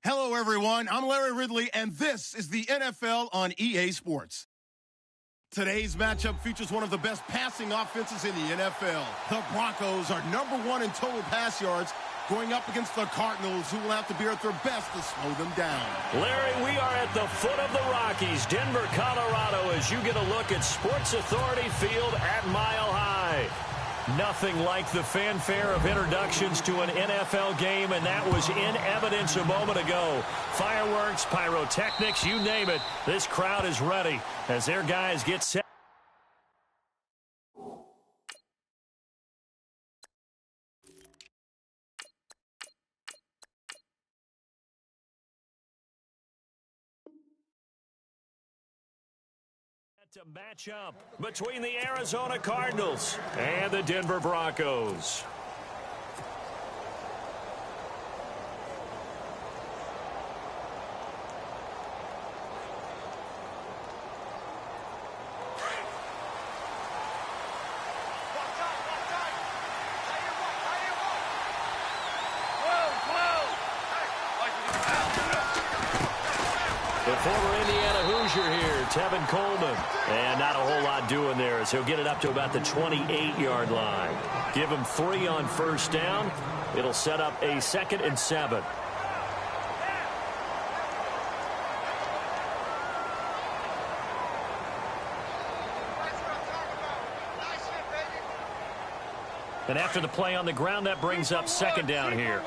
Hello, everyone. I'm Larry Ridley, and this is the NFL on EA Sports. Today's matchup features one of the best passing offenses in the NFL. The Broncos are #1 in total pass yards, going up against the Cardinals, who will have to be at their best to slow them down. Larry, we are at the foot of the Rockies, Denver, Colorado, as you get a look at Sports Authority Field at Mile High. Nothing like the fanfare of introductions to an NFL game, and that was in evidence a moment ago. Fireworks, pyrotechnics, you name it. This crowd is ready as their guys get set. To match up between the Arizona Cardinals and the Denver Broncos. The former Indiana Hoosier here, Tevin Coleman. And not a whole lot doing there as he'll get it up to about the 28-yard line. Give him 3 on first down. It'll set up a 2nd and 7. And after the play on the ground, that brings up 2nd down here.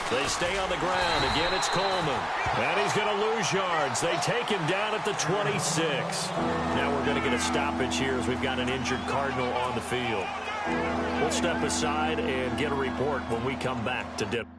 They stay on the ground. Again, it's Coleman. And he's going to lose yards. They take him down at the 26. Now we're going to get a stoppage here as we've got an injured Cardinal on the field. We'll step aside and get a report when we come back to Denver.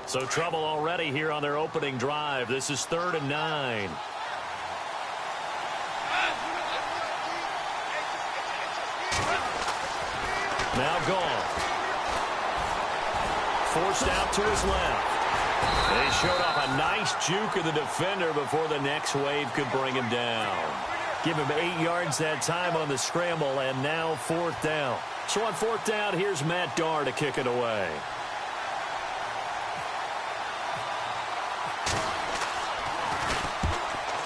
So trouble already here on their opening drive. This is 3rd and 9. Now gone. Forced out to his left. They showed off a nice juke of the defender before the next wave could bring him down. Give him 8 yards that time on the scramble, and now 4th down. So on 4th down, here's Matt Darr to kick it away.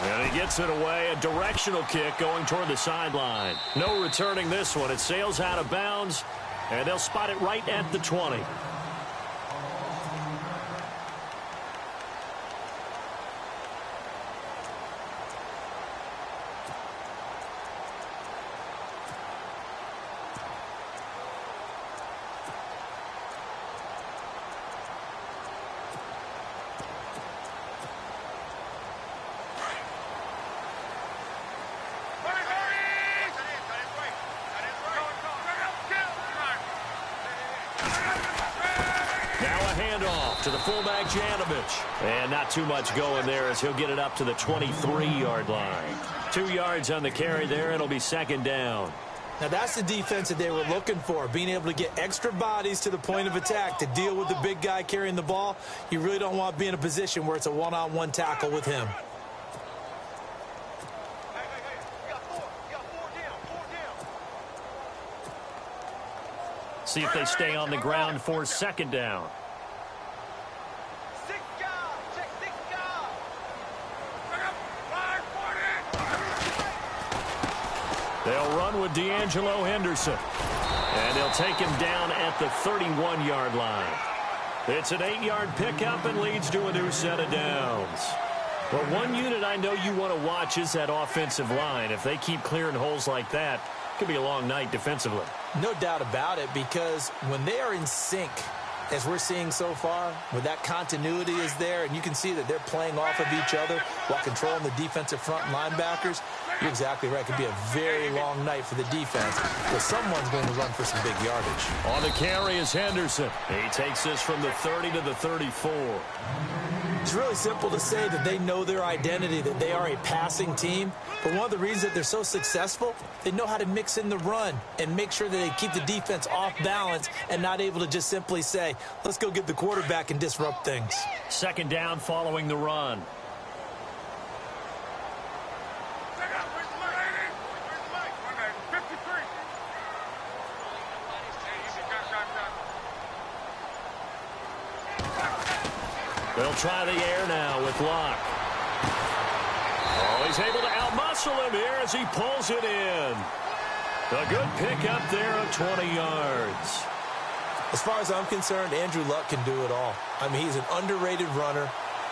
And he gets it away, a directional kick going toward the sideline. No returning this one. It sails out of bounds, and they'll spot it right at the 20. To the fullback, Janovich. And not too much going there as he'll get it up to the 23-yard line. 2 yards on the carry there. It'll be 2nd down. Now, that's the defense that they were looking for, being able to get extra bodies to the point of attack to deal with the big guy carrying the ball. You really don't want to be in a position where it's a one-on-one tackle with him. See if they stay on the ground for 2nd down. They'll run with D'Angelo Henderson. And they'll take him down at the 31-yard line. It's an 8-yard pickup and leads to a new set of downs. Well, one unit I know you want to watch is that offensive line. If they keep clearing holes like that, it could be a long night defensively. No doubt about it, because when they are in sync, as we're seeing so far, where that continuity is there, and you can see that they're playing off of each other while controlling the defensive front linebackers, you're exactly right. It could be a very long night for the defense, but someone's going to run for some big yardage. On the carry is Henderson. He takes this from the 30 to the 34. It's really simple to say that they know their identity, that they are a passing team. But one of the reasons that they're so successful, they know how to mix in the run and make sure that they keep the defense off balance and not able to just simply say, let's go get the quarterback and disrupt things. Second down following the run. They'll try the air now with Locke. Oh, he's able to outmuscle him here as he pulls it in. A good pickup there of 20 yards. As far as I'm concerned, Andrew Luck can do it all. I mean, he's an underrated runner,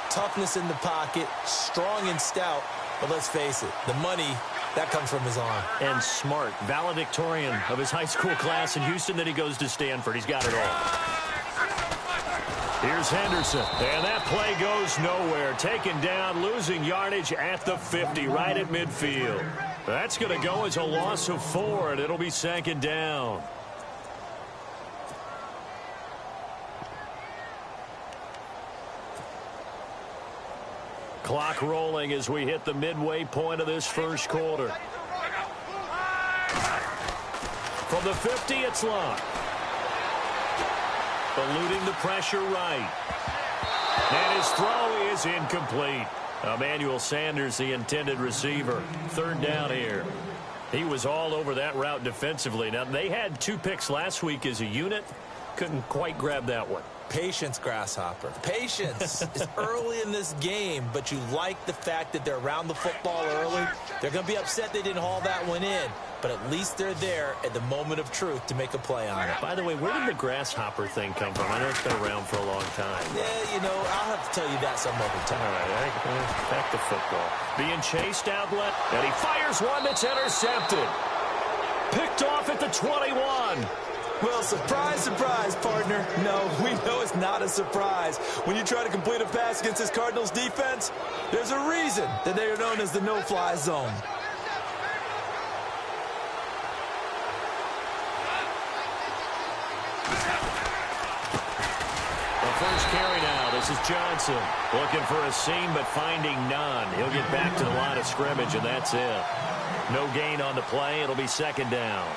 toughness in the pocket, strong and stout. But let's face it, the money, that comes from his arm. And smart, valedictorian of his high school class in Houston. Then he goes to Stanford. He's got it all. Here's Henderson, and that play goes nowhere. Taken down, losing yardage at the 50, right at midfield. That's going to go as a loss of 4, and it'll be second down. Clock rolling as we hit the midway point of this first quarter. From the 50, it's Locke. Eluding the pressure right. And his throw is incomplete. Emmanuel Sanders, the intended receiver. Third down here. He was all over that route defensively. Now, they had 2 picks last week as a unit. Couldn't quite grab that one. Patience, Grasshopper. Patience. It's early in this game, but you like the fact that they're around the football early. They're going to be upset they didn't haul that one in, but at least they're there at the moment of truth to make a play on it. By the way, where did the grasshopper thing come from? I know it's been around for a long time. Yeah, you know, I'll have to tell you that some other time. All right, back to football. Being chased outlet, and he fires one that's intercepted. Picked off at the 21. Well, surprise, surprise, partner. No, we know it's not a surprise. When you try to complete a pass against this Cardinals defense, there's a reason that they are known as the no-fly zone. The first carry now. This is Johnson. Looking for a seam, but finding none. He'll get back to the line of scrimmage, and that's it. No gain on the play. It'll be second down.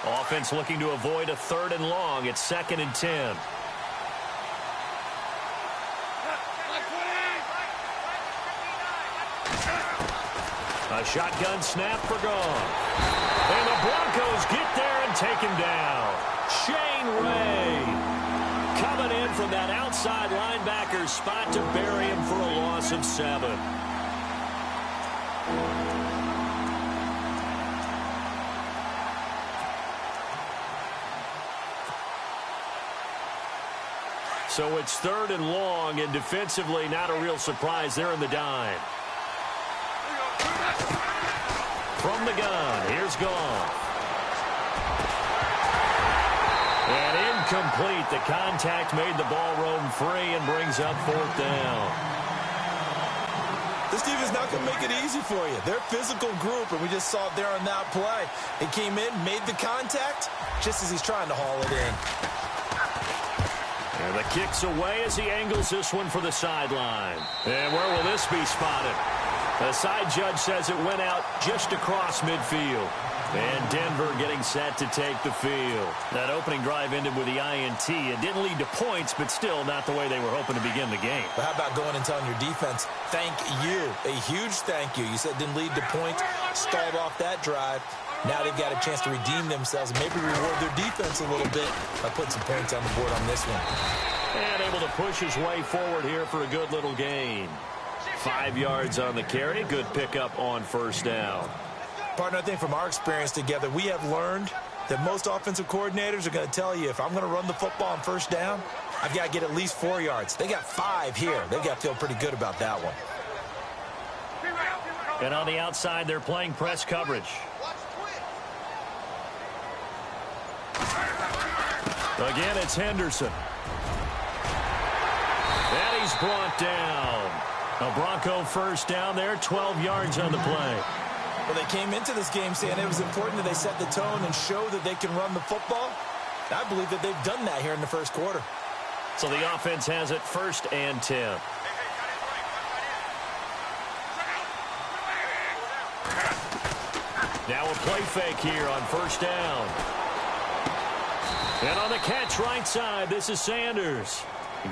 Offense looking to avoid a 3rd and long. It's 2nd and 10. A shotgun snap for gone. And the Broncos get there and take him down. Shane Ray coming in from that outside linebacker spot to bury him for a loss of 7. So it's 3rd and long, and defensively not a real surprise. They're in the dime. From the gun, here's Goff. And incomplete. The contact made the ball roam free and brings up 4th down. This team is not going to make it easy for you. They're a physical group, and we just saw it there on that play. He came in, made the contact, just as he's trying to haul it in. And the kick's away as he angles this one for the sideline. And where will this be spotted? The side judge says it went out just across midfield. And Denver getting set to take the field. That opening drive ended with the INT. It didn't lead to points, but still not the way they were hoping to begin the game. But how about going and telling your defense, thank you, a huge thank you. You said it didn't lead to points, stalled off that drive. Now they've got a chance to redeem themselves and maybe reward their defense a little bit by putting some points on the board on this one. And able to push his way forward here for a good little gain. 5 yards on the carry. Good pickup on 1st down. Partner, I think from our experience together, we have learned that most offensive coordinators are going to tell you, if I'm going to run the football on 1st down, I've got to get at least 4 yards. They got 5 here. They've got to feel pretty good about that one. And on the outside, they're playing press coverage. Again, it's Henderson. And he's brought down. A Bronco first down there, 12 yards on the play. Well, they came into this game saying it was important that they set the tone and show that they can run the football. I believe that they've done that here in the first quarter. So the offense has it 1st and 10. Now a play fake here on 1st down. And on the catch right side, this is Sanders.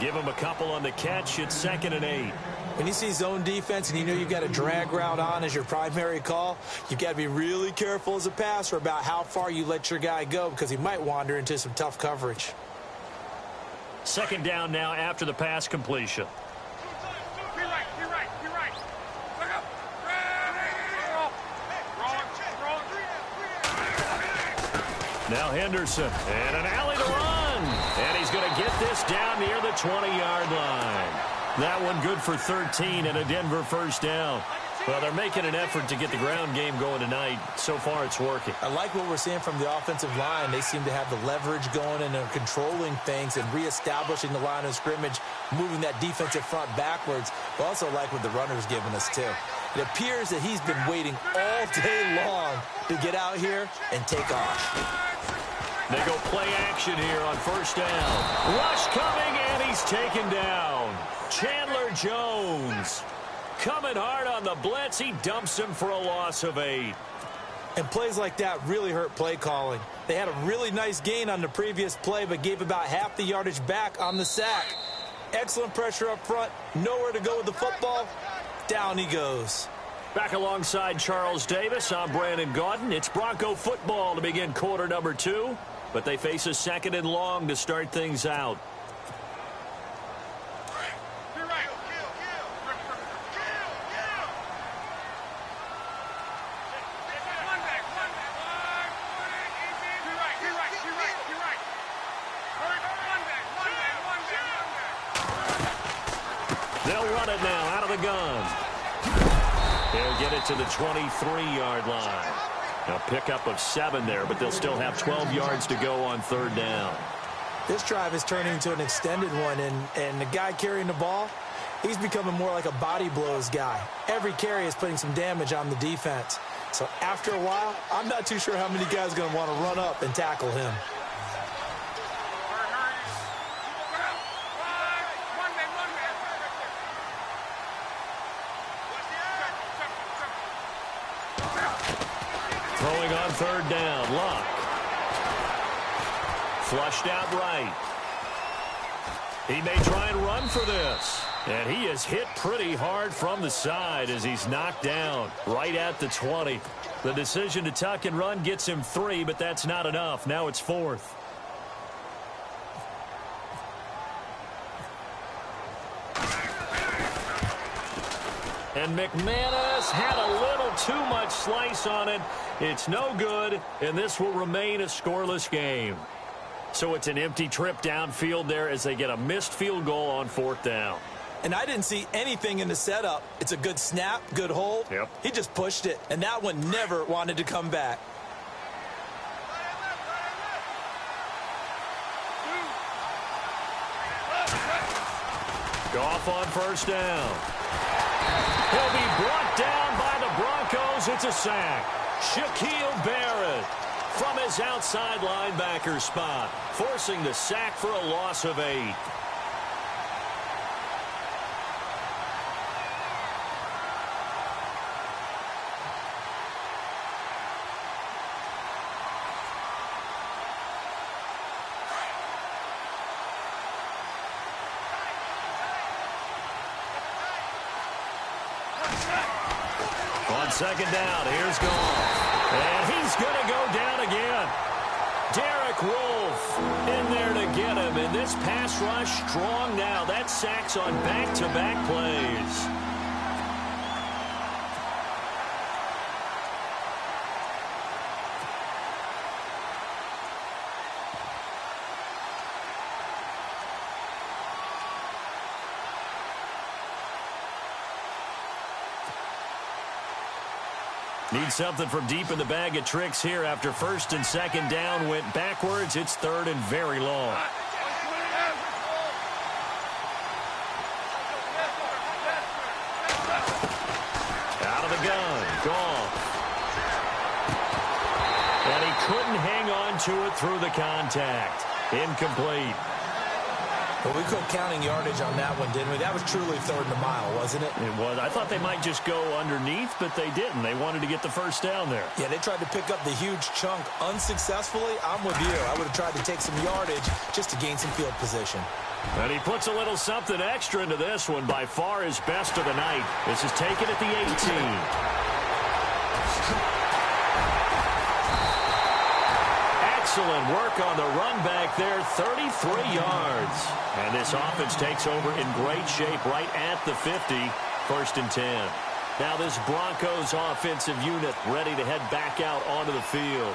Give him a couple on the catch. It's 2nd and 8. When you see zone defense and you know you've got a drag route on as your primary call, you've got to be really careful as a passer about how far you let your guy go because he might wander into some tough coverage. 2nd down now after the pass completion. Now Henderson, and an alley to run. And he's going to get this down near the 20-yard line. That one good for 13 and a Denver first down. Well, they're making an effort to get the ground game going tonight. So far, it's working. I like what we're seeing from the offensive line. They seem to have the leverage going and are controlling things and reestablishing the line of scrimmage, moving that defensive front backwards. I also like what the runner's giving us, too. It appears that he's been waiting all day long to get out here and take off. They go play action here on 1st down. Rush coming, and he's taken down. Chandler Jones coming hard on the blitz. He dumps him for a loss of 8. And plays like that really hurt play calling. They had a really nice gain on the previous play, but gave about half the yardage back on the sack. Excellent pressure up front. Nowhere to go with the football. Down he goes. Back alongside Charles Davis, I'm Brandon Gaudin. It's Bronco football to begin quarter number 2. But they face a 2nd and long to start things out. They'll run it now out of the gun. They'll get it to the 23-yard line. A pickup of 7 there, but they'll still have 12 yards to go on 3rd down. This drive is turning into an extended one, and the guy carrying the ball, he's becoming more like a body blows guy. Every carry is putting some damage on the defense. So after a while, I'm not too sure how many guys are going to want to run up and tackle him. Throwing on 3rd down, Luck. Flushed out right. He may try and run for this. And he is hit pretty hard from the side as he's knocked down right at the 20. The decision to tuck and run gets him 3, but that's not enough. Now it's 4th. And McManus had a little too much slice on it. It's no good, and this will remain a scoreless game. So it's an empty trip downfield there as they get a missed field goal on 4th down. And I didn't see anything in the setup. It's a good snap, good hold. Yep. He just pushed it, and that one never wanted to come back. Goff on 1st down. He'll be brought down by the Broncos. It's a sack. Shaquille Barrett from his outside linebacker spot, forcing the sack for a loss of 8. On 2nd down, here's Goff. And he's going to go down again. Derek Wolfe in there to get him. And this pass rush strong now. That sack's on back-to-back plays. Need something from deep in the bag of tricks here after 1st and 2nd down went backwards. It's 3rd and very long. of the gun. Goff. And he couldn't hang on to it through the contact. Incomplete. Well, we quit counting yardage on that one, didn't we? That was truly third and a mile, wasn't it? It was. I thought they might just go underneath, but they didn't. They wanted to get the first down there. Yeah, they tried to pick up the huge chunk unsuccessfully. I'm with you. I would have tried to take some yardage just to gain some field position. And he puts a little something extra into this one. By far his best of the night. This is taken at the 18. Excellent work on the run back there, 33 yards. And this offense takes over in great shape right at the 50, 1st and 10. Now this Broncos offensive unit ready to head back out onto the field.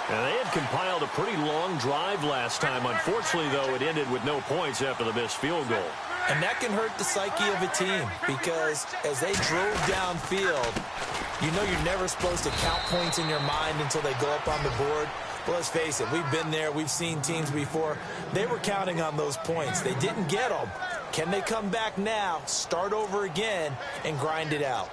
And they had compiled a pretty long drive last time. Unfortunately, though, it ended with no points after the missed field goal. And that can hurt the psyche of a team because as they drove downfield, you know you're never supposed to count points in your mind until they go up on the board. Well, let's face it, we've been there. We've seen teams before. They were counting on those points. They didn't get them. Can they come back now, start over again, and grind it out?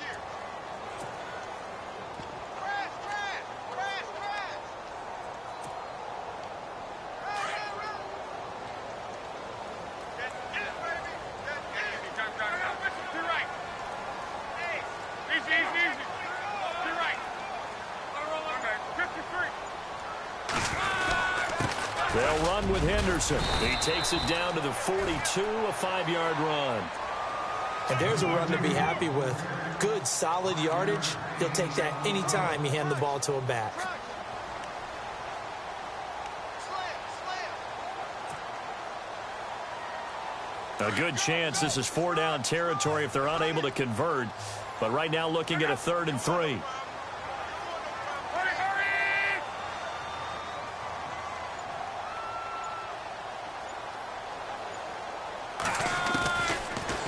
They'll run with Henderson. He takes it down to the 42, a 5-yard run. And there's a run to be happy with. Good, solid yardage. He'll take that any time you hand the ball to a back. A good chance this is 4-down territory if they're unable to convert. But right now looking at a 3rd and 3.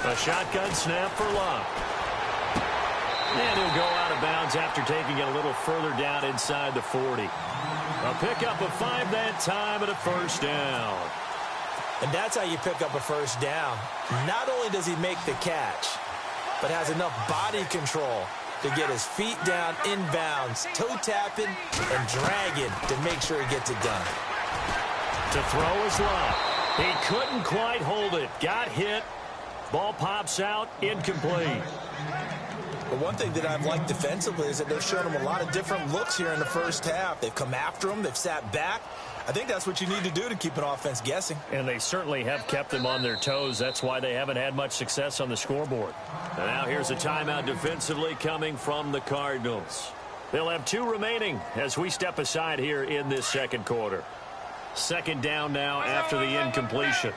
A shotgun snap for Love. And he'll go out of bounds after taking it a little further down inside the 40. A pickup of 5 that time and a 1st down. And that's how you pick up a 1st down. Not only does he make the catch, but has enough body control to get his feet down inbounds, toe tapping and dragging to make sure he gets it done. To throw is Love. He couldn't quite hold it. Got hit. Ball pops out, incomplete. But one thing that I've liked defensively is that they've shown him a lot of different looks here in the 1st half. They've come after him. They've sat back. I think that's what you need to do to keep an offense guessing. And they certainly have kept them on their toes. That's why they haven't had much success on the scoreboard. And now here's a timeout defensively coming from the Cardinals. They'll have 2 remaining as we step aside here in this 2nd quarter. 2nd down now after the incompletion.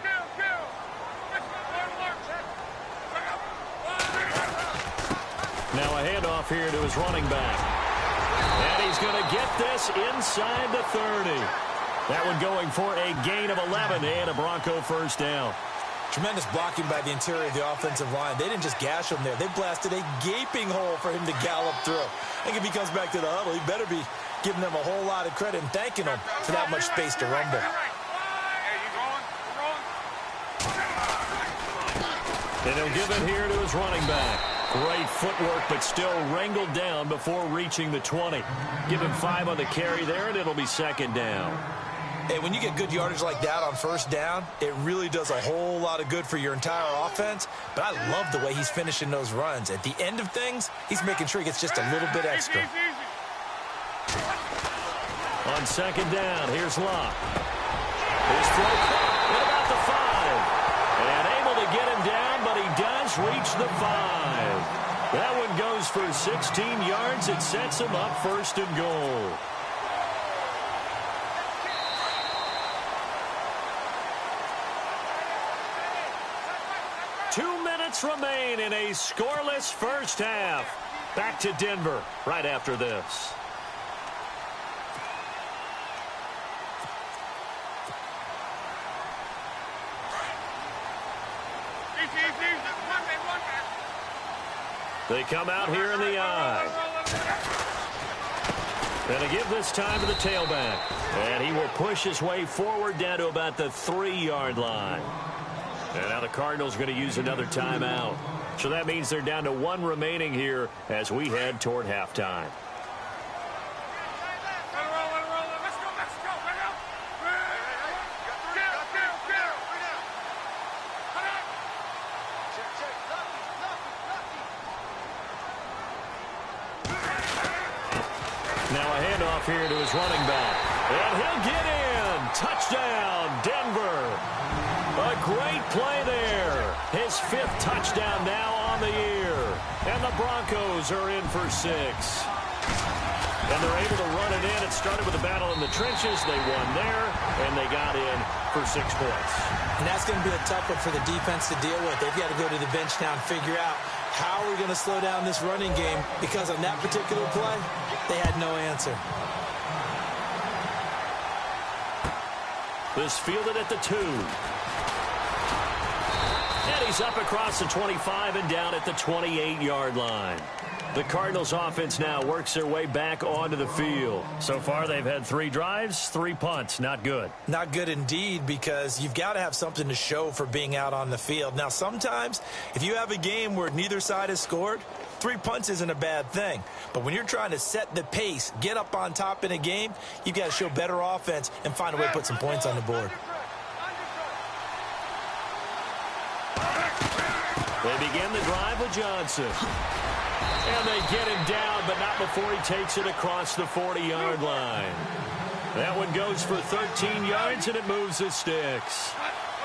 Now a handoff here to his running back. And he's going to get this inside the 30. That one going for a gain of 11 and a Bronco 1st down. Tremendous blocking by the interior of the offensive line. They didn't just gash him there. They blasted a gaping hole for him to gallop through. I think if he comes back to the huddle, he better be giving them a whole lot of credit and thanking them for that much space to rumble. And he'll give it here to his running back. Great footwork, but still wrangled down before reaching the 20. Give him 5 on the carry there, and it'll be 2nd down. Hey, when you get good yardage like that on 1st down, it really does a whole lot of good for your entire offense. But I love the way he's finishing those runs. At the end of things, he's making sure he gets just a little bit extra. On 2nd down, here's Locke. His throw at about the 5. And able to get him down, but he does reach the 5. That one goes for 16 yards. It sets him up 1st and goal. Remain in a scoreless 1st half. Back to Denver right after this. They come out here in the eye. Going to give this time to the tailback. And he will push his way forward down to about the 3-yard line. And now the Cardinals going to use another timeout. So that means they're down to 1 remaining here as we head toward halftime. Now a handoff here to his running back. And he'll get in. Touchdown, Denver. A great play there. His 5th touchdown now on the year. And the Broncos are in for 6. And they're able to run it in. It started with a battle in the trenches. They won there, and they got in for 6 points. And that's going to be a tough one for the defense to deal with. They've got to go to the bench now and figure out how are we going to slow down this running game, because on that particular play, they had no answer. This fielded at the 2. And he's up across the 25 and down at the 28-yard line. The Cardinals offense now works their way back onto the field. So far, they've had 3 drives, 3 punts. Not good. Not good indeed, because you've got to have something to show for being out on the field. Now, sometimes, if you have a game where neither side has scored, 3 punts isn't a bad thing. But when you're trying to set the pace, get up on top in a game, you've got to show better offense and find a way to put some points on the board. They begin the drive with Johnson. And they get him down, but not before he takes it across the 40-yard line. That one goes for 13 yards, and it moves the sticks.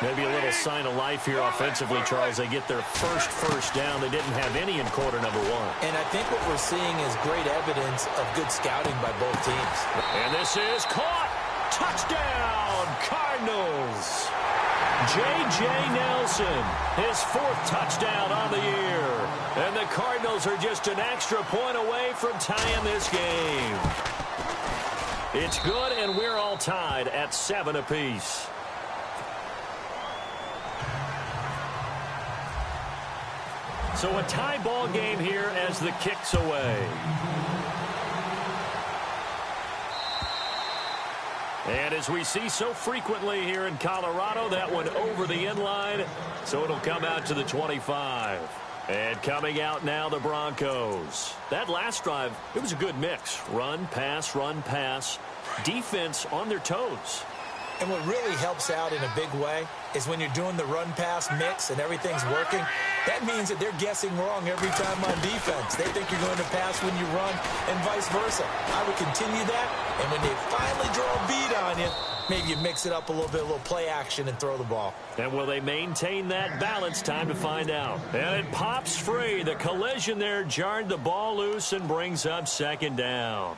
Maybe a little sign of life here offensively, Charles. They get their first down. They didn't have any in quarter number 1. And I think what we're seeing is great evidence of good scouting by both teams. And this is caught. Touchdown, Cardinals. J.J. Nelson, his 4th touchdown on the year. And the Cardinals are just an extra point away from tying this game. It's good, and we're all tied at 7 apiece. So a tie ball game here as the kick's away. And as we see so frequently here in Colorado, that one over the end line, so it'll come out to the 25. And coming out now, the Broncos. That last drive, it was a good mix. Run, pass, defense on their toes. And what really helps out in a big way is when you're doing the run-pass mix and everything's working, that means that they're guessing wrong every time on defense. They think you're going to pass when you run and vice versa. I would continue that, and when they finally draw a beat on you, maybe you mix it up a little bit, a little play action, and throw the ball. And will they maintain that balance? Time to find out. And it pops free. The collision there jarred the ball loose and brings up 2nd down.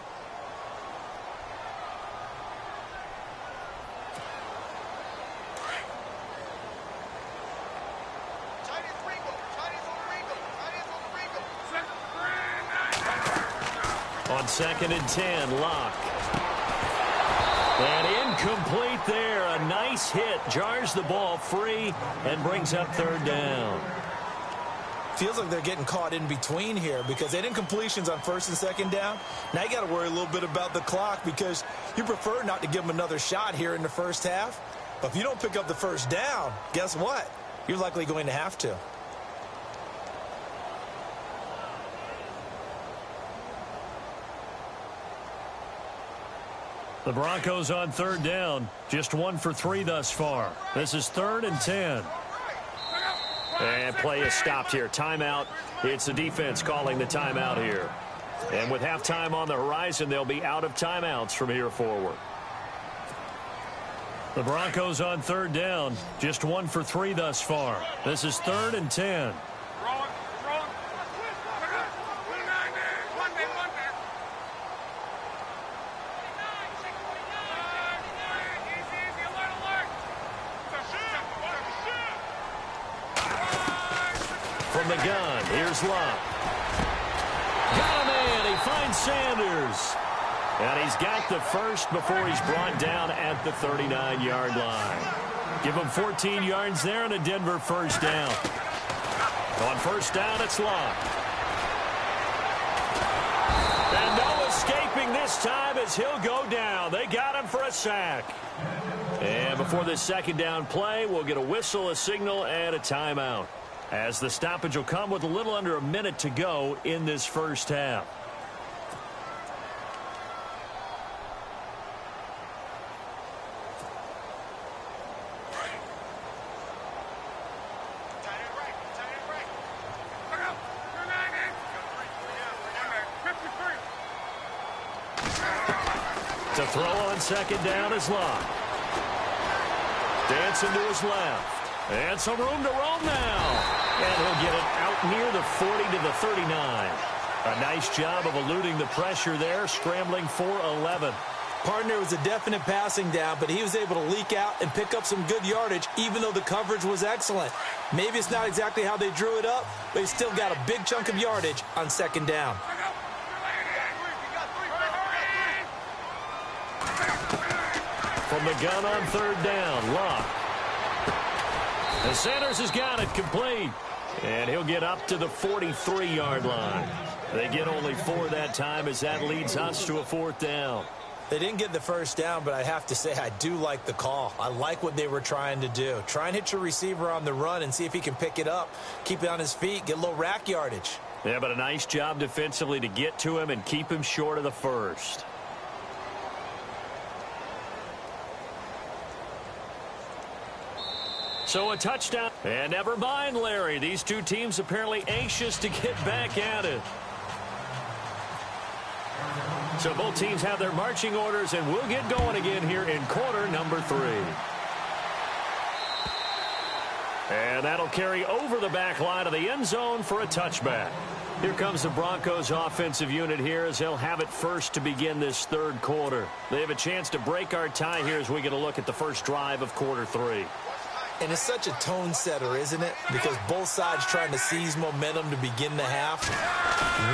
On 2nd and 10, Locke. And incomplete there. A nice hit. Jars the ball free and brings up 3rd down. Feels like they're getting caught in between here, because they didn't completions on 1st and 2nd down. Now you got to worry a little bit about the clock, because you prefer not to give them another shot here in the first half. But if you don't pick up the 1st down, guess what? You're likely going to have to. The Broncos on 3rd down. Just 1 for 3 thus far. This is 3rd and 10. And play is stopped here. Timeout. It's the defense calling the timeout here. And with halftime on the horizon, they'll be out of timeouts from here forward. The Broncos on 3rd down. Just 1 for 3 thus far. This is 3rd and 10. From the gun, here's Locke. Got him in. He finds Sanders. And he's got the first before he's brought down at the 39-yard line. Give him 14 yards there and a Denver 1st down. On 1st down, it's Locke. And no escaping this time as he'll go down. They got him for a sack. And before this 2nd down play, we'll get a whistle, a signal, and a timeout. as the stoppage will come with a little under a minute to go in this first half. To throw on second down is Locke. Dancing to his left. And some room to roam now. And he'll get it out near the 40 to the 39. A nice job of eluding the pressure there, scrambling for 11. Partner, was a definite passing down, but he was able to leak out and pick up some good yardage, even though the coverage was excellent. Maybe it's not exactly how they drew it up, but he still got a big chunk of yardage on second down. From the gun on third down, Locke. And Sanders has got it complete. And he'll get up to the 43-yard line. They get only 4 that time as that leads us to a fourth down. They didn't get the first down, but I have to say I do like the call. I like what they were trying to do. Try and hit your receiver on the run and see if he can pick it up, keep it on his feet, get a little rack yardage. Yeah, but a nice job defensively to get to him and keep him short of the first. So a touchdown. And never mind, Larry. These two teams apparently anxious to get back at it. So both teams have their marching orders, and we'll get going again here in quarter number 3. And that'll carry over the back line of the end zone for a touchback. Here comes the Broncos offensive unit here as they'll have it first to begin this third quarter. They have a chance to break our tie here as we get a look at the first drive of quarter 3. And it's such a tone setter, isn't it? Because both sides trying to seize momentum to begin the half.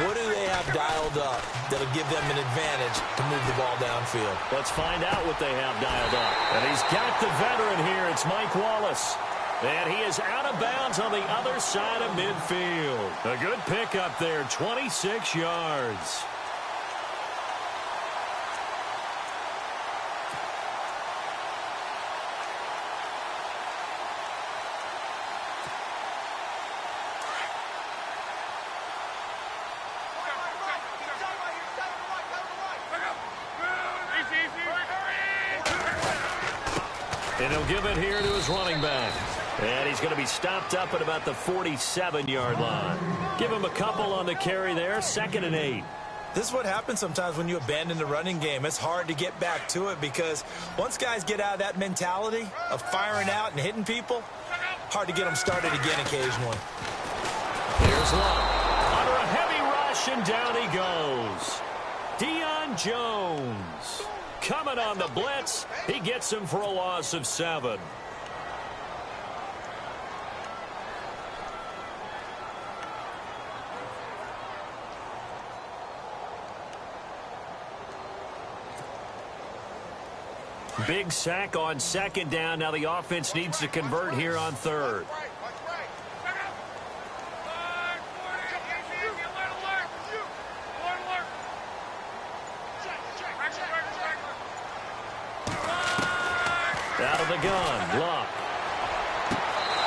What do they have dialed up that'll give them an advantage to move the ball downfield? Let's find out what they have dialed up. And he's got the veteran here. It's Mike Wallace. And he is out of bounds on the other side of midfield. A good pickup there, 26 yards. And he'll give it here to his running back. And he's going to be stopped up at about the 47-yard line. Give him a couple on the carry there, 2nd and 8. This is what happens sometimes when you abandon the running game. It's hard to get back to it because once guys get out of that mentality of firing out and hitting people, hard to get them started again occasionally. Here's Locke. Under a heavy rush, and down he goes. Deion Jones. Coming on the blitz. He gets him for a loss of 7. Big sack on 2nd down. Now the offense needs to convert here on 3rd. Out of the gun, Locke.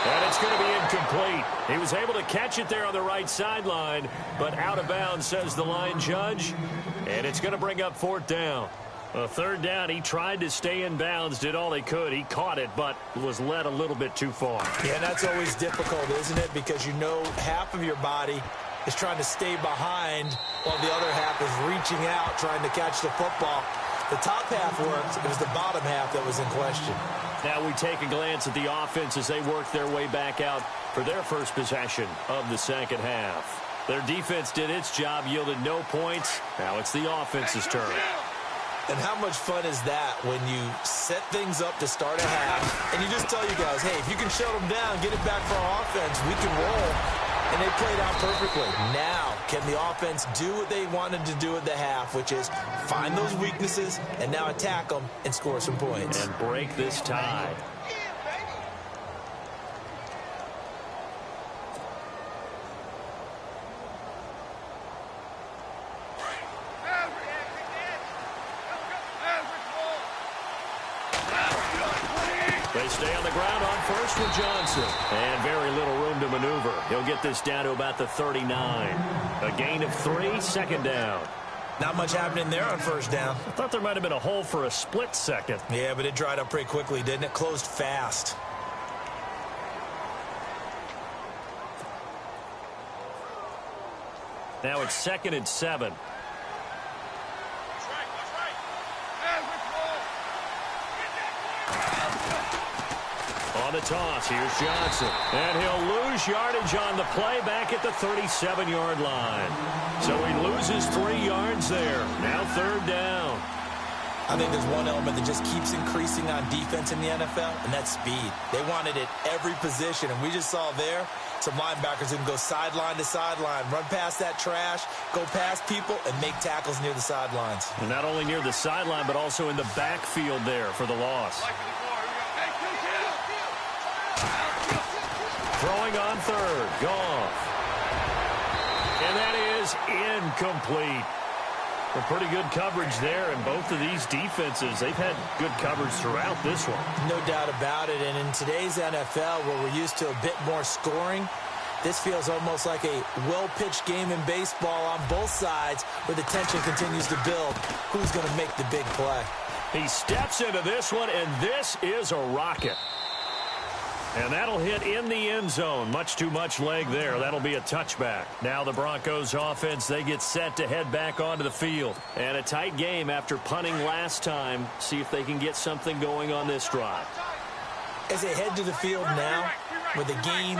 And it's going to be incomplete. He was able to catch it there on the right sideline, but out of bounds, says the line judge. And it's going to bring up 4th down. A 3rd down, he tried to stay in bounds, did all he could. He caught it, but was led a little bit too far. Yeah, and that's always difficult, isn't it? Because you know half of your body is trying to stay behind while the other half is reaching out, trying to catch the football. The top half worked. It was the bottom half that was in question. Now we take a glance at the offense as they work their way back out for their first possession of the second half. Their defense did its job, yielded no points. Now it's the offense's turn. And how much fun is that when you set things up to start a half and you just tell you guys, hey, if you can shut them down, get it back for our offense, we can roll. And they played out perfectly. Now, can the offense do what they wanted to do at the half, which is find those weaknesses and now attack them and score some points? And break this tie. They stay on the ground on first with Johnson. And very little room to maneuver. He'll get this down to about the 39. A gain of 3, second down. Not much happening there on first down. I thought there might have been a hole for a split second. Yeah, but it dried up pretty quickly, didn't it? Closed fast. Now it's 2nd and 7. On the toss, here's Johnson. And he'll lose yardage on the play back at the 37-yard line. So he loses 3 yards there. Now 3rd down. I think there's one element that just keeps increasing on defense in the NFL, and that's speed. They want it at every position, and we just saw there some linebackers who can go sideline to sideline, run past that trash, go past people, and make tackles near the sidelines. And not only near the sideline, but also in the backfield there for the loss. Throwing on 3rd, Goff. And that is incomplete. Well, pretty good coverage there, and both of these defenses, they've had good coverage throughout this one. No doubt about it, and in today's NFL, where we're used to a bit more scoring, this feels almost like a well-pitched game in baseball on both sides, where the tension continues to build. Who's going to make the big play? He steps into this one, and this is a rocket. And that'll hit in the end zone. Much too much leg there. That'll be a touchback. Now the Broncos offense, they get set to head back onto the field. And a tight game after punting last time. See if they can get something going on this drive. As they head to the field now, with the game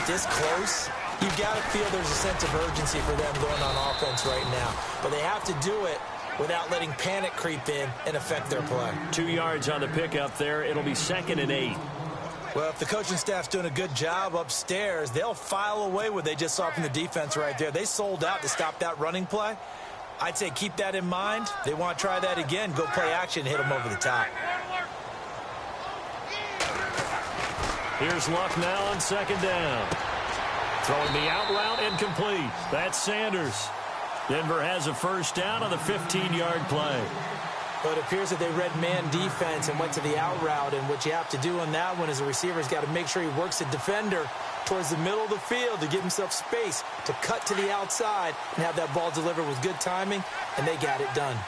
this close, you've got to feel there's a sense of urgency for them going on offense right now. But they have to do it without letting panic creep in and affect their play. 2 yards on the pickup there. It'll be 2nd and 8. Well, if the coaching staff's doing a good job upstairs, they'll file away what they just saw from the defense right there. They sold out to stop that running play. I'd say keep that in mind. They want to try that again. Go play action, hit them over the top. Here's Luck now on 2nd down. Throwing the out route incomplete. That's Sanders. Denver has a first down on the 15-yard play. But it appears that they read man defense and went to the out route. And what you have to do on that one is a receiver's got to make sure he works the defender towards the middle of the field to give himself space to cut to the outside and have that ball delivered with good timing, and they got it done.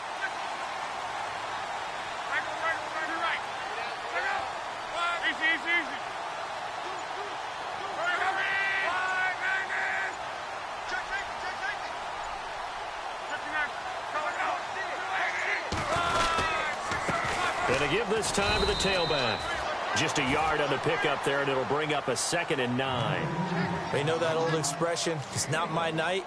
And to give this time to the tailback. Just a yard on the pickup there, and it'll bring up a 2nd and 9. They know that old expression, it's not my night.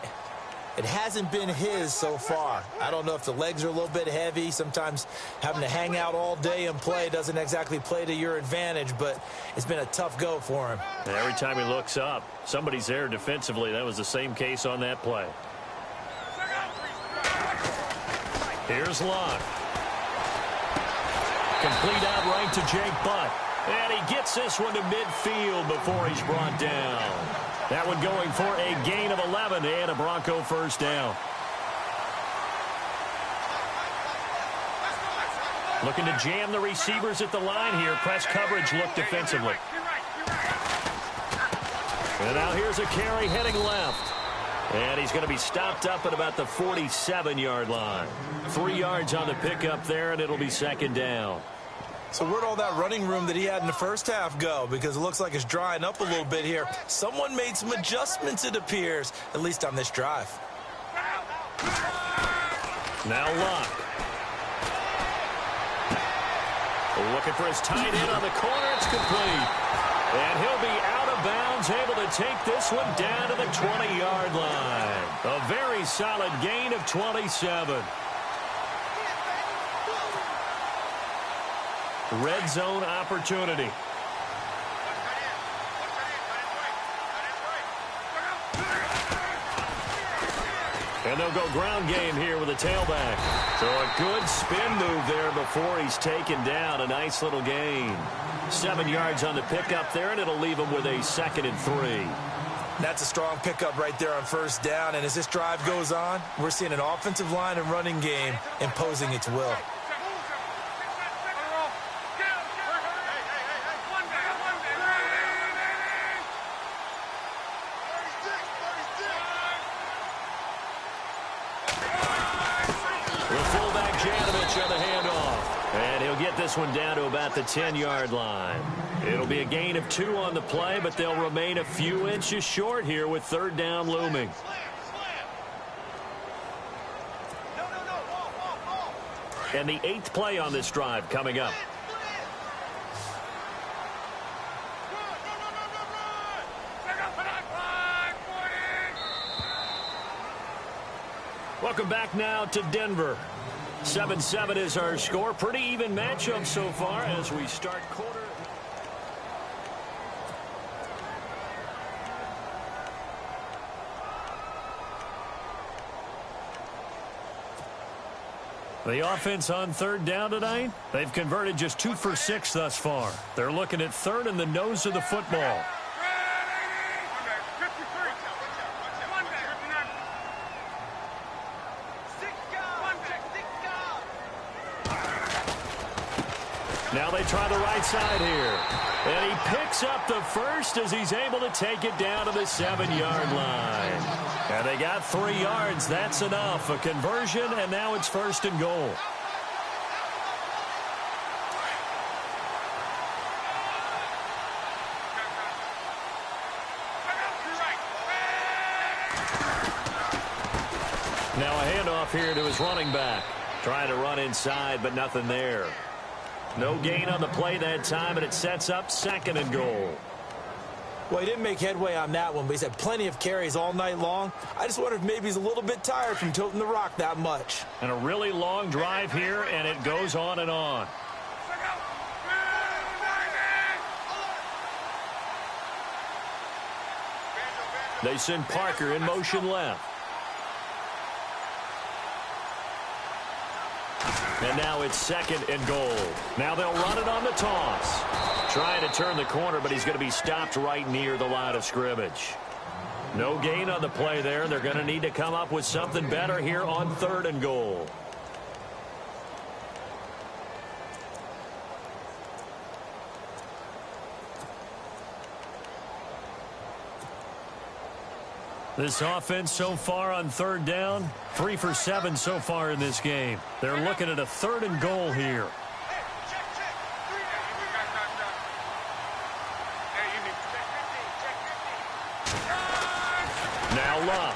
It hasn't been his so far. I don't know if the legs are a little bit heavy. Sometimes having to hang out all day and play doesn't exactly play to your advantage, but it's been a tough go for him. And every time he looks up, somebody's there defensively. That was the same case on that play. Here's Luck. Complete out right to Jake Butt. And he gets this one to midfield before he's brought down. That one going for a gain of 11 and a Bronco first down. Looking to jam the receivers at the line here. Press coverage look defensively. And now here's a carry heading left. And he's going to be stopped up at about the 47-yard line. 3 yards on the pickup there, and it'll be 2nd down. So where'd all that running room that he had in the first half go? Because it looks like it's drying up a little bit here. Someone made some adjustments, it appears, at least on this drive. Now Luck. Looking for his tight end on the corner. It's complete. And he'll be out of bounds, able to take this one down to the 20-yard line. A very solid gain of 27. Red zone opportunity. And they'll go ground game here with a tailback. So a good spin move there before he's taken down. A nice little gain. 7 yards on the pickup there, and it'll leave him with a 2nd and 3. That's a strong pickup right there on first down. And as this drive goes on, we're seeing an offensive line and running game imposing its will. get this one down to about the 10-yard line. It'll be a gain of 2 on the play, but they'll remain a few inches short here with third down looming. And the 8th play on this drive coming up. Welcome back now to Denver. 7-7 is our score. Pretty even matchup so far as we start quarter. The offense on third down tonight, they've converted just 2 for 6 thus far. They're looking at third in the nose of the football. Now they try the right side here. And he picks up the first as he's able to take it down to the 7-yard line. And they got 3 yards. That's enough. A conversion, and now it's first and goal. Now a handoff here to his running back. Trying to run inside, but nothing there. No gain on the play that time, and it sets up second and goal. Well, he didn't make headway on that one, but he's had plenty of carries all night long. I just wonder if maybe he's a little bit tired from tilting the rock that much. And a really long drive here, and it goes on and on. They send Parker in motion left. And now it's second and goal. Now they'll run it on the toss. Trying to turn the corner, but he's going to be stopped right near the line of scrimmage. No gain on the play there. They're going to need to come up with something better here on third and goal. This offense so far on third down, 3 for 7 so far in this game. They're looking at a third and goal here. Now Love.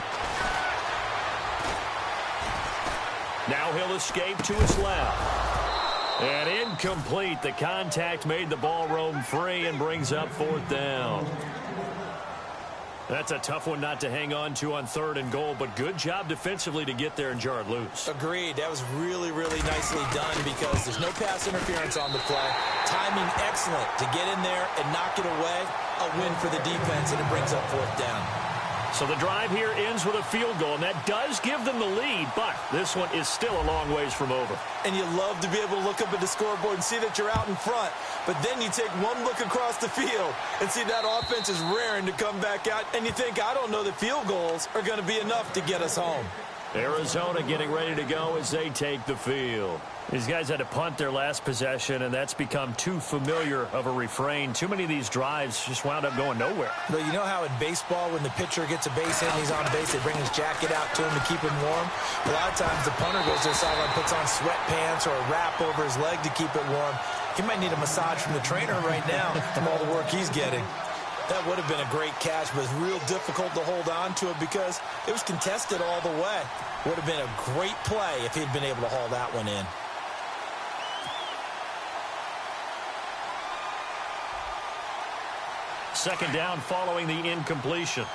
Now he'll escape to his left. And incomplete. The contact made the ball roam free and brings up fourth down. That's a tough one not to hang on to on third and goal, but good job defensively to get there and jar it loose. Agreed. That was really, really nicely done because there's no pass interference on the play. Timing excellent to get in there and knock it away. A win for the defense, and it brings up fourth down. So the drive here ends with a field goal, and that does give them the lead, but this one is still a long ways from over. And you love to be able to look up at the scoreboard and see that you're out in front, but then you take one look across the field and see that offense is raring to come back out, and you think, I don't know that field goals are going to be enough to get us home. Arizona getting ready to go as they take the field. These guys had to punt their last possession, and that's become too familiar of a refrain. Too many of these drives just wound up going nowhere. But you know how in baseball, when the pitcher gets a base hit and he's on base, they bring his jacket out to him to keep him warm? A lot of times the punter goes to the sideline, puts on sweatpants or a wrap over his leg to keep it warm. He might need a massage from the trainer right now from all the work he's getting. That would have been a great catch, but it's real difficult to hold on to it because it was contested all the way. Would have been a great play if he'd been able to haul that one in. Second down following the incompletion.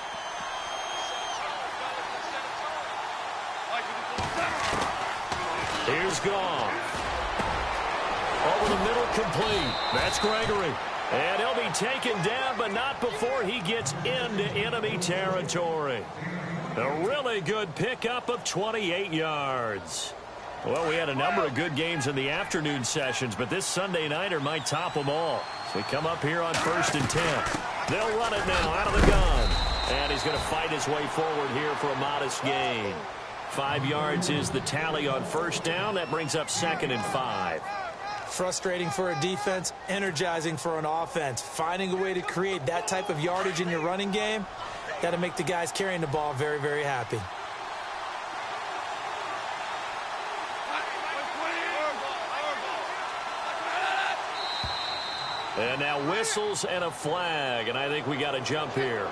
Here's Goff. Over the middle, complete. That's Gregory. And he'll be taken down, but not before he gets into enemy territory. A really good pickup of 28 yards. Well, we had a number of good games in the afternoon sessions, but this Sunday nighter might top them all. So we come up here on 1st and 10. They'll run it now out of the gun. And he's going to fight his way forward here for a modest gain. 5 yards is the tally on first down. That brings up 2nd and 5. Frustrating for a defense, energizing for an offense. Finding a way to create that type of yardage in your running game, that'll make the guys carrying the ball very, very happy. And now whistles and a flag, and I think we got a jump here.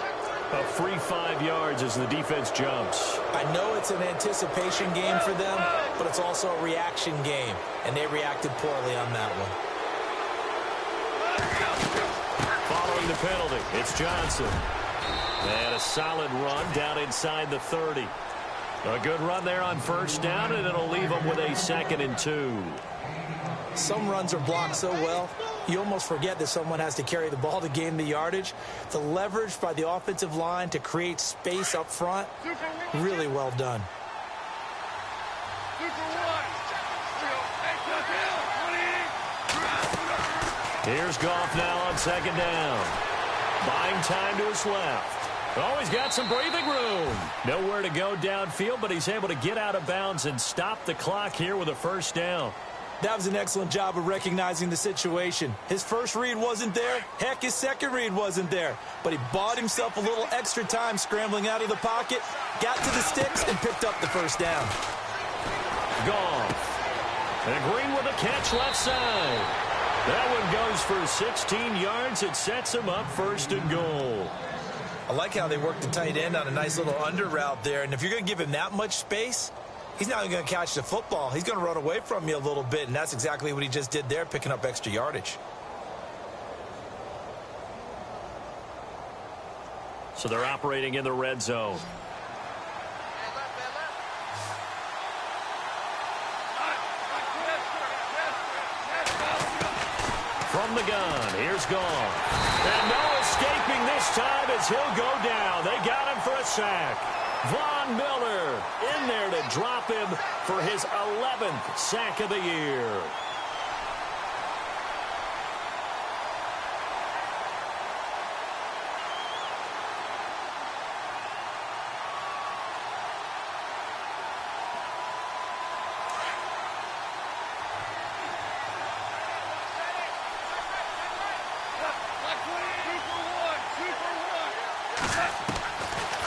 A free 5 yards as the defense jumps. I know it's an anticipation game for them, but it's also a reaction game, and they reacted poorly on that one. Following the penalty, it's Johnson. And a solid run down inside the 30. A good run there on first down, and it'll leave them with a 2nd and 2. Some runs are blocked so well, you almost forget that someone has to carry the ball to gain the yardage. The leverage by the offensive line to create space up front, really well done. Here's Goff now on 2nd down. Buying time to his left. Oh, he's got some breathing room. Nowhere to go downfield, but he's able to get out of bounds and stop the clock here with a 1st down. That was an excellent job of recognizing the situation. His first read wasn't there. Heck, his second read wasn't there. But he bought himself a little extra time scrambling out of the pocket, got to the sticks, and picked up the 1st down. Goff. And Green with a catch left side. That one goes for 16 yards. It sets him up 1st and goal. I like how they worked the tight end on a nice little under route there. And if you're going to give him that much space, he's not even going to catch the football. He's going to run away from you a little bit, and that's exactly what he just did there, picking up extra yardage. So they're operating in the red zone. From the gun, here's Goff. And no escaping this time as he'll go down. They got him for a sack. Von Miller in there to drop him for his 11th sack of the year.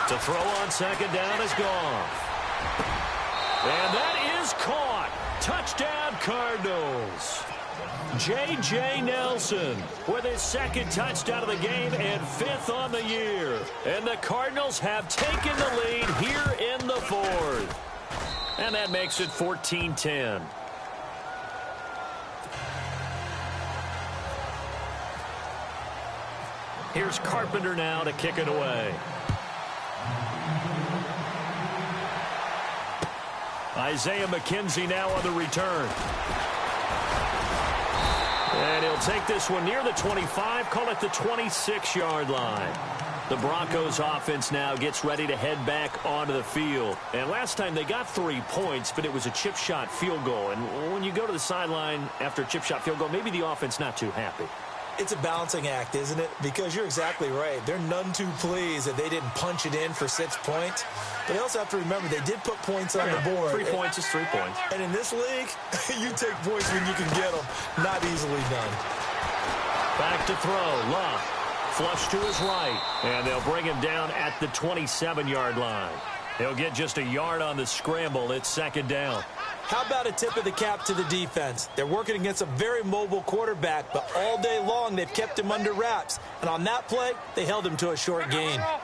To throw on 2nd down is Goff. And that is caught. Touchdown, Cardinals. J.J. Nelson with his 2nd touchdown of the game and 5th on the year. And the Cardinals have taken the lead here in the 4th. And that makes it 14-10. Here's Carpenter now to kick it away. Isaiah McKenzie now on the return. And he'll take this one near the 25, call it the 26-yard line. The Broncos offense now gets ready to head back onto the field. And last time they got 3 points, but it was a chip shot field goal. And when you go to the sideline after a chip shot field goal, maybe the offense not too happy. It's a balancing act, isn't it? Because you're exactly right. They're none too pleased that they didn't punch it in for 6 points. But they also have to remember they did put points on the board. 3 points is 3 points. And in this league, you take points when you can get them. Not easily done. Back to throw. Luck. Flush to his right. And they'll bring him down at the 27-yard line. He'll get just a yard on the scramble. It's 2nd down. How about a tip of the cap to the defense? They're working against a very mobile quarterback, but all day long they've kept him under wraps. And on that play, they held him to a short gain. Luck.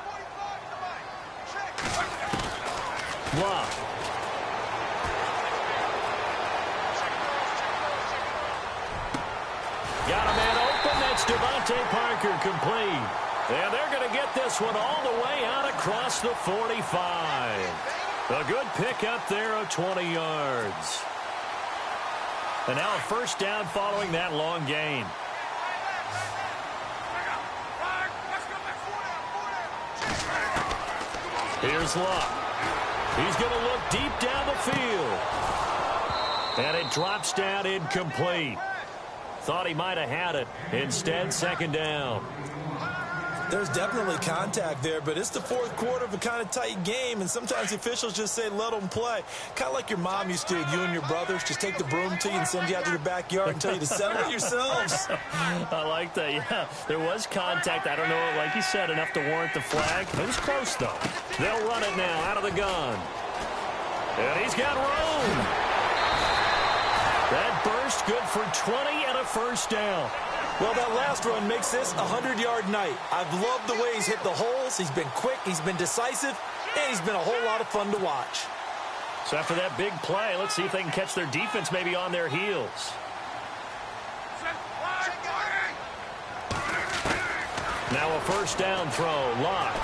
Got a man open. That's Devontae Parker complete. And they're going to get this one all the way out across the 45. A good pickup there of 20 yards. And now a 1st down following that long gain. Here's Luck. He's going to look deep down the field. And it drops down incomplete. Thought he might have had it. Instead, 2nd down. There's definitely contact there, but it's the 4th quarter of a kind of tight game, and sometimes the officials just say, let them play. Kind of like your mom used to with you and your brothers. Just take the broom to you and send you out to the backyard and tell you to settle it yourselves. I like that, yeah. There was contact. I don't know, like you said, enough to warrant the flag. It was close, though. They'll run it now out of the gun. And he's got room. That burst good for 20 and a 1st down. Well, that last run makes this a 100-yard night. I've loved the way he's hit the holes. He's been quick, he's been decisive, and he's been a whole lot of fun to watch. So after that big play, let's see if they can catch their defense maybe on their heels. Now a first down throw, Locke.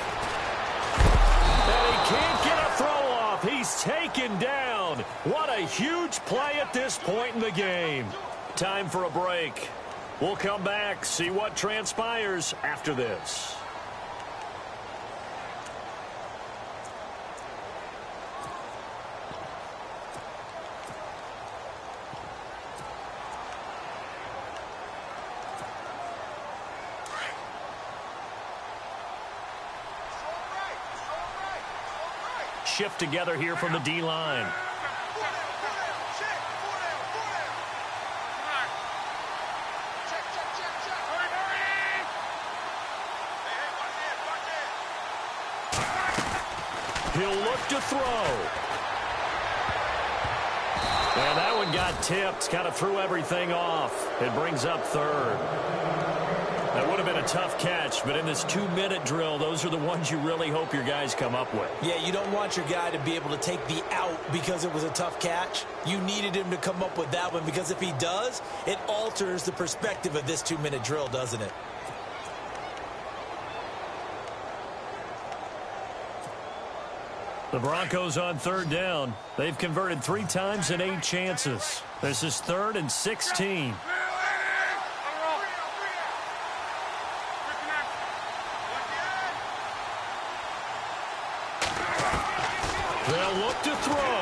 And he can't get a throw off. He's taken down. What a huge play at this point in the game. Time for a break. We'll come back, see what transpires after this. Shift together here from the D-line. He'll look to throw. And that one got tipped, kind of threw everything off. It brings up third. That would have been a tough catch, but in this 2-minute drill, those are the ones you really hope your guys come up with. Yeah, you don't want your guy to be able to take the out because it was a tough catch. You needed him to come up with that one, because if he does, it alters the perspective of this 2-minute drill, doesn't it? The Broncos on third down. They've converted 3 times in 8 chances. This is 3rd and 16. They'll look to throw.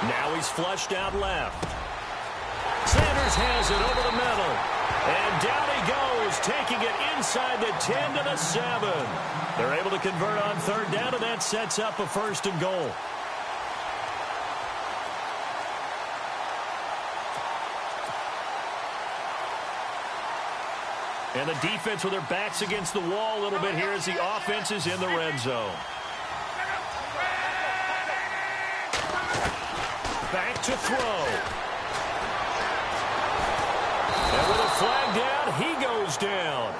Now he's flushed out left. Sanders has it over the middle. And down he goes, taking it inside the 10 to the 7. They're able to convert on third down, and that sets up a 1st and goal. And the defense with their backs against the wall a little bit here as the offense is in the red zone. Back to throw. And with a flag down, he goes down.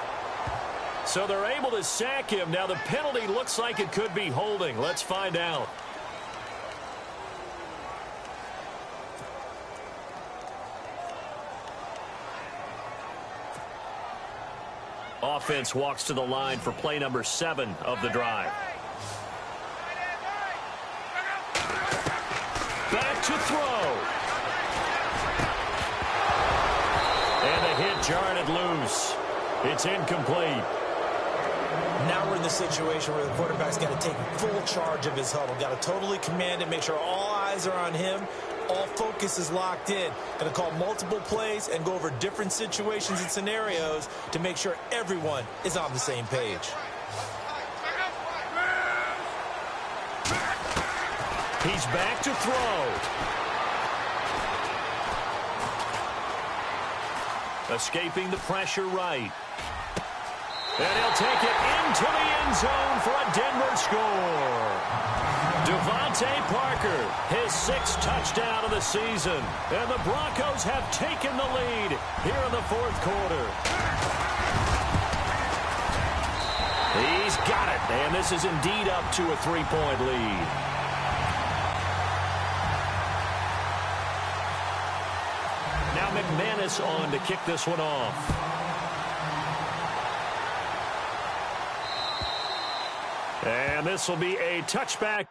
So they're able to sack him. Now the penalty looks like it could be holding. Let's find out. Offense walks to the line for play number 7 of the drive. Back to throw. And the hit jarred it loose. It's incomplete. Now we're in the situation where the quarterback's got to take full charge of his huddle. Got to totally command it, make sure all eyes are on him. All focus is locked in. Going to call multiple plays and go over different situations and scenarios to make sure everyone is on the same page. He's back to throw. Escaping the pressure right. And he'll take it into the end zone for a Denver score. Devontae Parker, his 6th touchdown of the season. And the Broncos have taken the lead here in the 4th quarter. He's got it. And this is indeed up to a 3-point lead. Now McManus on to kick this one off. And this will be a touchback.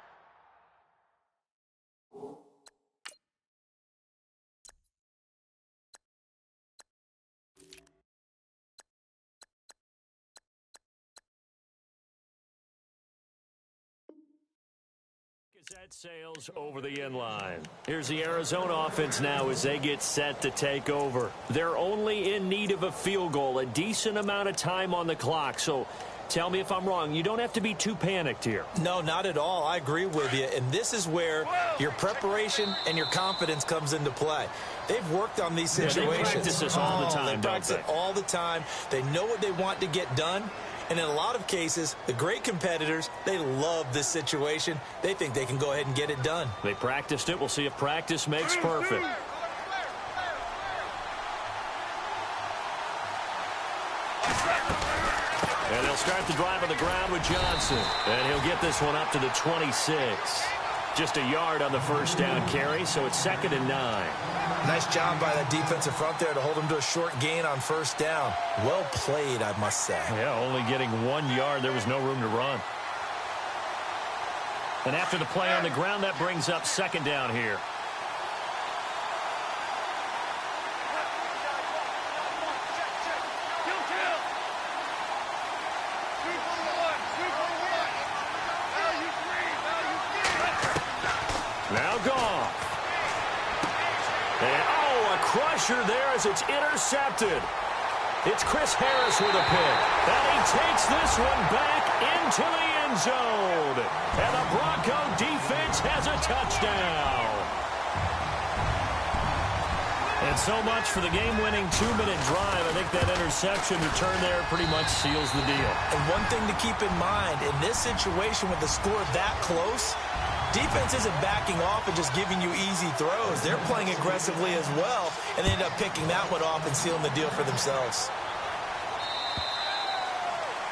That sails over the end line. Here's the Arizona offense now as they get set to take over. They're only in need of a field goal, a decent amount of time on the clock. So tell me if I'm wrong. You don't have to be too panicked here. No, not at all. I agree with you. And this is where your preparation and your confidence comes into play. They've worked on these situations. They practice this all the time, They practice it all the time. They know what they want to get done. And in a lot of cases, the great competitors, they love this situation. They think they can go ahead and get it done. They practiced it. We'll see if practice makes perfect. And they'll start the drive on the ground with Johnson. And he'll get this one up to the 26. Just a yard on the first down carry, so it's 2nd and 9. Nice job by that defensive front there to hold him to a short gain on first down. Well played, I must say. Yeah, only getting 1 yard. There was no room to run. And after the play on the ground, that brings up 2nd down here. Now Goff. And, a crusher there as it's intercepted. It's Chris Harris with a pick. And he takes this one back into the end zone. And the Bronco defense has a touchdown. And so much for the game-winning 2-minute drive. I think that interception return there pretty much seals the deal. And one thing to keep in mind, in this situation with the score that close, defense isn't backing off and just giving you easy throws. They're playing aggressively as well, and they end up picking that one off and sealing the deal for themselves.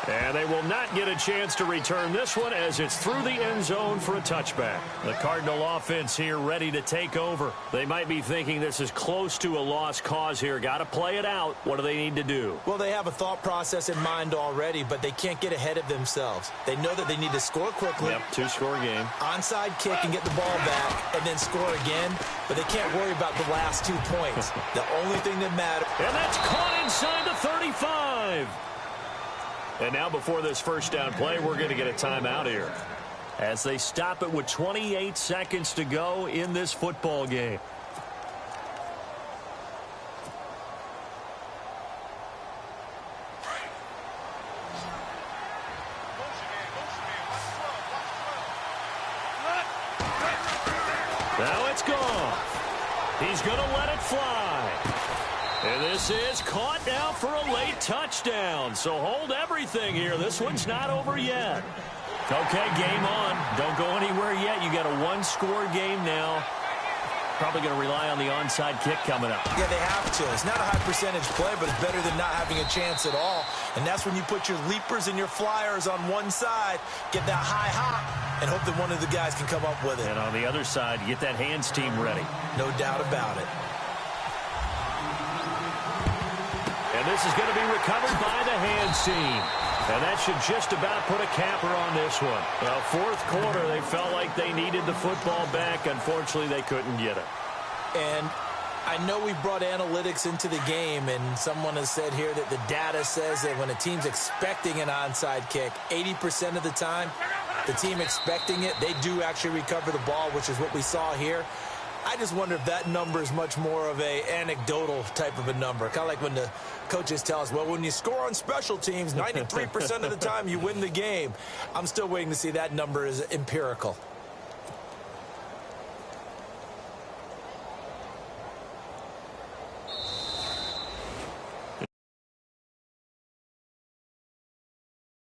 And they will not get a chance to return this one as it's through the end zone for a touchback. The Cardinal offense here ready to take over. They might be thinking this is close to a lost cause here. Got to play it out. What do they need to do? Well, they have a thought process in mind already, but they can't get ahead of themselves. They know that they need to score quickly. Yep, 2-score game. Onside kick and get the ball back and then score again, but they can't worry about the last 2 points. The only thing that matters. And that's caught inside the 35. And now before this first down play, we're going to get a timeout here as they stop it with 28 seconds to go in this football game. Now it's gone. He's going to let it fly. And this is caught now for a late touchdown. So hold everything here. This one's not over yet. Okay, game on. Don't go anywhere yet. You got a 1-score game now. Probably going to rely on the onside kick coming up. Yeah, they have to. It's not a high percentage play, but it's better than not having a chance at all. And that's when you put your leapers and your flyers on one side, get that high hop, and hope that one of the guys can come up with it. And on the other side, get that hands team ready. No doubt about it. And this is going to be recovered by the hands team. And that should just about put a capper on this one. Well, fourth quarter, they felt like they needed the football back. Unfortunately, they couldn't get it. And I know we brought analytics into the game, and someone has said here that the data says that when a team's expecting an onside kick, 80% of the time, the team expecting it, they do actually recover the ball, which is what we saw here. I just wonder if that number is much more of a anecdotal type of a number. Kind of like when the coaches tell us, well, when you score on special teams, 93% of the time you win the game. I'm still waiting to see that number is empirical.